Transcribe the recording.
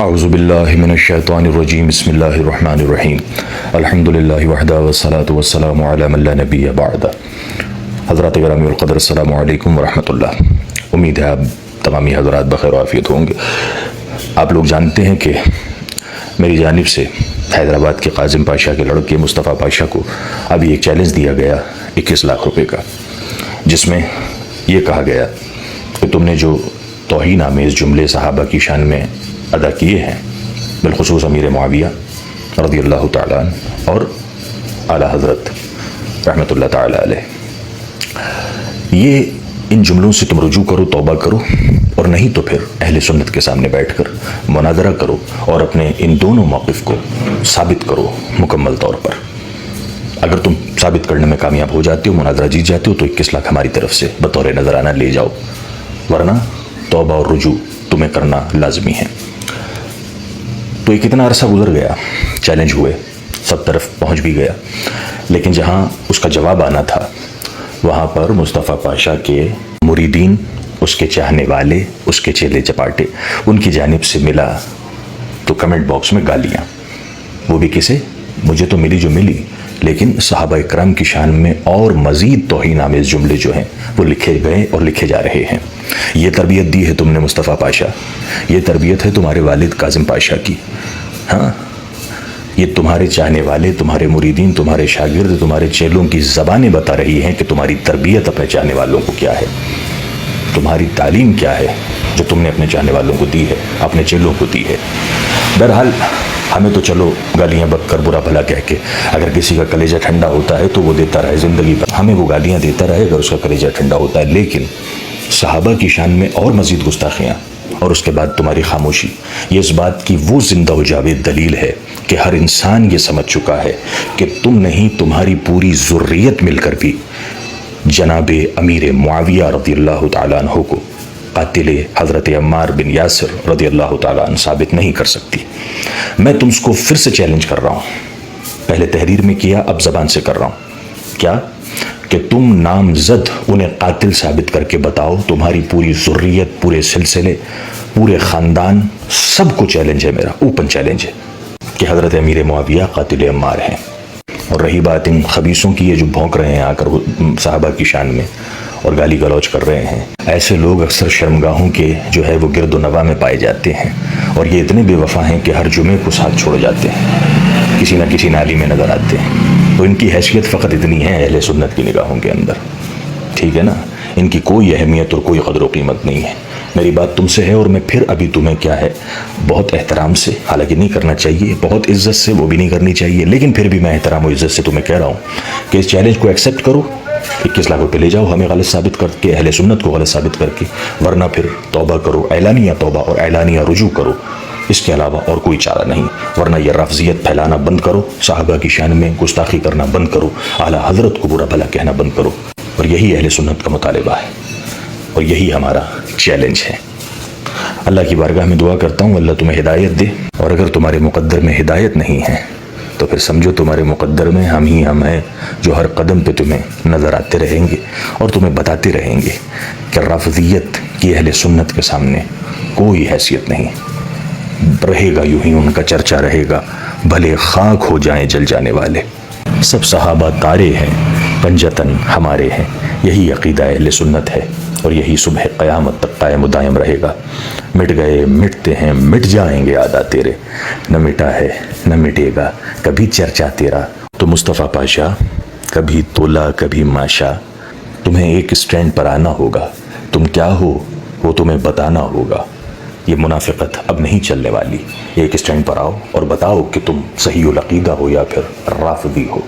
اعوذ باللہ من الشیطان الرجیم بسم اللہ الرحمن الرحیم الحمدللہ وحدہ والصلاة والسلام علی من لا نبی بعد۔ حضرات گرامی القدر، السلام علیکم ورحمۃ اللہ۔ امید ہے آپ تمامی حضرات بخیر و عافیت ہوں گے۔ آپ لوگ جانتے ہیں کہ میری جانب سے حیدرآباد کے قاسم پاشا کے لڑکے مصطفیٰ پاشا کو ابھی ایک چیلنج دیا گیا 21 لاکھ روپے کا، جس میں یہ کہا گیا کہ تم نے جو توہین آمیز جملے صحابہ کی شان میں ادا کیے ہیں، بالخصوص امیر معاویہ رضی اللہ تعالیٰ عنہ اور اعلیٰ حضرت رحمۃ اللہ تعالیٰ علیہ، یہ ان جملوں سے تم رجوع کرو، توبہ کرو، اور نہیں تو پھر اہل سنت کے سامنے بیٹھ کر مناظرہ کرو اور اپنے ان دونوں موقف کو ثابت کرو مکمل طور پر۔ اگر تم ثابت کرنے میں کامیاب ہو جاتے ہو، مناظرہ جیت جاتے ہو، تو 21 لاکھ ہماری طرف سے بطور نذرانہ لے جاؤ، ورنہ توبہ اور رجوع تمہیں کرنا لازمی ہے۔ تو ایک اتنا عرصہ گزر گیا، چیلنج ہوئے، سب طرف پہنچ بھی گیا، لیکن جہاں اس کا جواب آنا تھا وہاں پر مصطفیٰ پاشا کے مریدین، اس کے چاہنے والے، اس کے چیلے چپاٹے، ان کی جانب سے ملا تو کمنٹ باکس میں گالیاں، وہ بھی کسے؟ مجھے تو ملی جو ملی، لیکن صحابہ اکرام کی شان میں اور مزید توہین آمیز جملے جو ہیں وہ لکھے گئے اور لکھے جا رہے ہیں۔ یہ تربیت دی ہے تم نے مصطفیٰ پاشا، یہ تربیت ہے تمہارے والد قاسم پاشا کی، ہاں، یہ تمہارے چاہنے والے، تمہارے مریدین، تمہارے شاگرد، تمہارے چیلوں کی زبانیں بتا رہی ہیں کہ تمہاری تربیت اپنے چاہنے والوں کو کیا ہے، تمہاری تعلیم کیا ہے جو تم نے اپنے چاہنے والوں کو دی ہے، اپنے چیلوں کو دی ہے۔ بہرحال ہمیں تو چلو گالیاں بک کر، برا بھلا کہہ کے، اگر کسی کا کلیجہ ٹھنڈا ہوتا ہے تو وہ دیتا رہے زندگی پر، ہمیں وہ گالیاں دیتا رہے اگر اس کا کلیجہ ٹھنڈا ہوتا ہے، لیکن صحابہ کی شان میں اور مزید گستاخیاں اور اس کے بعد تمہاری خاموشی، یہ اس بات کی وہ زندہ و جاوید دلیل ہے کہ ہر انسان یہ سمجھ چکا ہے کہ تم نہیں، تمہاری پوری ذریت مل کر بھی جناب امیر معاویہ رضی اللہ تعالیٰ عنہ کو قاتل حضرت عمار بن یاسر رضی اللہ تعالیٰ عنہ ثابت نہیں کر سکتی۔ میں تم کو پھر سے چیلنج کر رہا ہوں، پہلے تحریر میں کیا، اب زبان سے کر رہا ہوں، کیا کہ تم نامزد انہیں قاتل ثابت کر کے بتاؤ، تمہاری پوری ذریت، پورے سلسلے، پورے خاندان، سب کو چیلنج ہے، میرا اوپن چیلنج ہے کہ حضرت امیر معاویہ قاتل عمار ہیں۔ اور رہی بات ان خبیثوں کی، یہ جو بھونک رہے ہیں آ کر صحابہ کی شان میں اور گالی گلوچ کر رہے ہیں، ایسے لوگ اکثر شرمگاہوں کے جو ہے وہ گرد و نواح میں پائے جاتے ہیں، اور یہ اتنے بے وفا ہیں کہ ہر جمعے کو ساتھ چھوڑ جاتے ہیں، کسی نہ کسی نالی میں نظر آتے ہیں۔ تو ان کی حیثیت فقط اتنی ہے اہل سنت کی نگاہوں کے اندر، ٹھیک ہے نا، ان کی کوئی اہمیت اور کوئی قدر و قیمت نہیں ہے۔ میری بات تم سے ہے، اور میں پھر ابھی تمہیں کیا ہے، بہت احترام سے، حالانکہ نہیں کرنا چاہیے، بہت عزت سے، وہ بھی نہیں کرنی چاہیے، لیکن پھر بھی میں احترام و عزت سے تمہیں کہہ رہا ہوں کہ اس چیلنج کو ایکسیپٹ کرو، 21 لاکھ روپے لے جاؤ ہمیں غلط ثابت کر کے، اہل سنت کو غلط ثابت کر کے، ورنہ پھر توبہ کرو، اعلانیہ توبہ اور اعلانیہ رجوع کرو، اس کے علاوہ اور کوئی چارہ نہیں، ورنہ یہ رفضیت پھیلانا بند کرو، صحابہ کی شان میں گستاخی کرنا بند کرو، اعلیٰ حضرت کو برا بھلا کہنا بند کرو، اور یہی اہل سنت کا مطالبہ ہے، اور یہی ہمارا چیلنج ہے۔ اللہ کی بارگاہ میں دعا کرتا ہوں اللہ تمہیں ہدایت دے، اور اگر تمہارے مقدر میں ہدایت نہیں ہے تو پھر سمجھو تمہارے مقدر میں ہم ہی ہم ہیں، جو ہر قدم پہ تمہیں نظر آتے رہیں گے اور تمہیں بتاتے رہیں گے کہ رافضیت کی اہل سنت کے سامنے کوئی حیثیت نہیں، رہے گا یوں ہی ان کا چرچا رہے گا، بھلے خاک ہو جائیں جل جانے والے، سب صحابہ تارے ہیں، پنجتن ہمارے ہیں، یہی عقیدہ اہل سنت ہے، اور یہی صبح قیامت تک قائم و دائم رہے گا۔ مٹ گئے، مٹتے ہیں، مٹ جائیں گے عادات تیرے، نہ مٹا ہے نہ مٹے گا کبھی چرچا تیرا۔ تو مصطفیٰ پاشا، کبھی تولا کبھی ماشا، تمہیں ایک سٹینڈ پر آنا ہوگا، تم کیا ہو وہ تمہیں بتانا ہوگا، یہ منافقت اب نہیں چلنے والی، ایک سٹینڈ پر آؤ اور بتاؤ کہ تم صحیح العقیدہ ہو یا پھر رافضی ہو۔